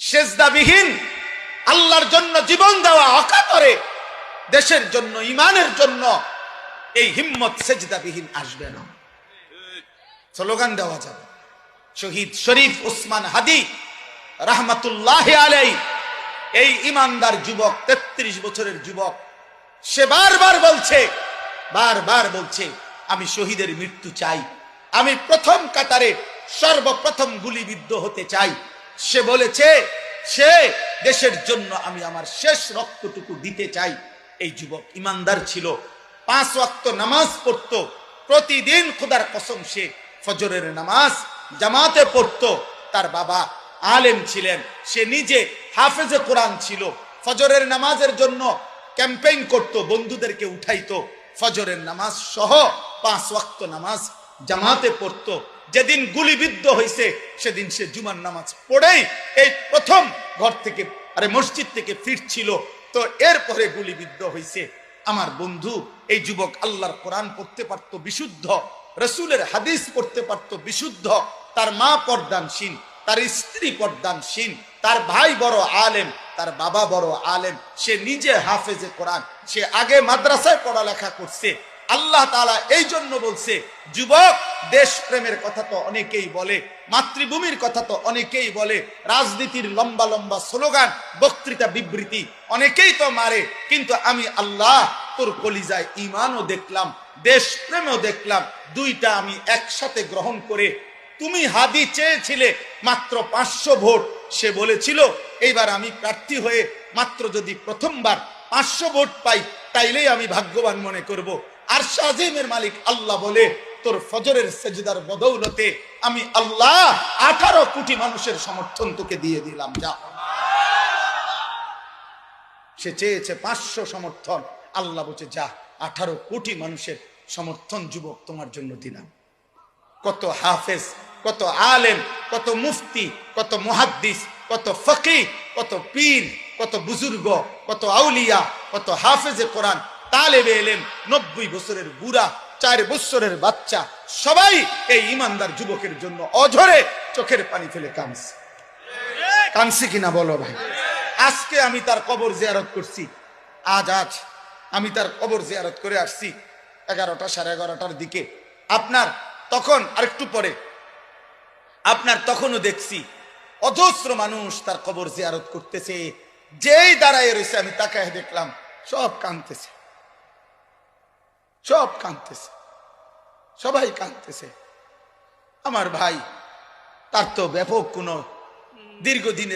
সেজদাবিহীন, আল্লাহর জন্য জীবন দেওয়া অকাতরে, দেশের জন্য, ইমানের জন্য এই হিম্মত সেজদাবিহীন আসবে না। স্লোগান দেওয়া যাবে। শহীদ শরীফ ওসমান হাদি রাহমাতুল্লাহ আলাইহি, এই ইমানদার যুবক, 33 বছরের যুবক, সে বারবার বলছে আমি শহীদের মৃত্যু চাই, আমি প্রথম কাতারে সর্বপ্রথম গুলিবিদ্ধ হতে চাই। সে বলেছে সে দেশের জন্য আমি আমার শেষ রক্তটুকু দিতে চাই। এই যুবক ইমানদার ছিল, 5 ওয়াক্ত নামাজ পড়তো প্রতিদিন। খোদার কসম, সে ফজরের নামাজ জামাতে পড়তো। তার বাবা আলেম ছিলেন, সে নিজে হাফেজে কোরআন ছিল। ফজরের নামাজের জন্য ক্যাম্পেইন করত, বন্ধুদেরকে উঠাইতো। ফজরের নামাজ সহ 5 ওয়াক্ত নামাজ জামাতে পড়তো। যেদিন গুলিবিদ্ধ হয়েছে সেদিন সে জুমার নামাজ পড়েই এই প্রথম ঘর থেকে, মসজিদ থেকে ফিরছিল। তো এরপরে গুলিবিদ্ধ হয়েছে। আমার বন্ধু, এই যুবক আল্লাহর কোরআন পড়তে পারতো বিশুদ্ধ, রসুলের হাদিস পড়তে পারতো বিশুদ্ধ। তার মা পর্দানশীল, তার স্ত্রী পর্দানশীল, তার ভাই বড় আলেম, তার বাবা বড় আলেম, সে নিজে হাফেজে কোরআন, সে আগে মাদ্রাসায় পড়ালেখা করছে। আল্লাহ তাআলা এই জন্য বলছে, যুবক, দেশ প্রেমের কথা তো অনেকেই বলে, মাতৃভূমির কথা তো অনেকেই বলে, রাজনীতির লম্বা লম্বা স্লোগান, বক্তৃতা, বিবৃতি অনেকেই তো মারে, কিন্তু আমি আল্লাহ তোর কলিজায় ঈমানও দেখলাম, দেশ প্রেমও দেখলাম, দুইটা আমি একসাথে গ্রহণ করে। তুমি হাদি চেয়েছিলে মাত্র 500 ভোট, সে বলেছিল এইবার আমি প্রার্থী হয়ে মাত্র যদি প্রথমবার 500 ভোট পাই তাইলেই আমি ভাগ্যবান মনে করব। আর শাজিমের মালিক আল্লাহ বলে, তোর ফজরের সেজদার বদৌলতে আমি আল্লাহ 18 কোটি মানুষের সমর্থন তোকে দিয়ে দিলাম, যা। সে চেয়েছে 500 সমর্থন, আল্লাহ বলছে যা, 18 কোটি মানুষের সমর্থন যুবক তোমার জন্য দিলাম। কত হাফেজ, কত আলেম, কত মুফতি, কত মুহাদ্দিস, কত ফকিহ, কত পীর, কত বুজুর্গ, কত আউলিয়া, কত হাফেজে কোরআন, তালেবে ইলম, 90 বছরের বুড়া, 4 বছরের বাচ্চা, সবাই এই ইমানদার যুবকের জন্য অঝরে চোখের পানি ফেলে কাঁদছে কিনা বলো ভাই? আজকে আমি তার কবর জিয়ারত করছি। আজ আমি তার কবর জিয়ারত করে আসছি 11টা, 11:30টার দিকে। আপনার তখন আরেকটু পরে, আপনার তখনও দেখছি অজস্র মানুষ তার কবর জিয়ারত করতেছে। যেই দাঁড়ায় রয়েছে আমি তাকায় দেখলাম সব কাঁদতেছে, সবাই কাঁদতেছে। আমার ভাই, তার তো ব্যাপক কোনো দীর্ঘদিনের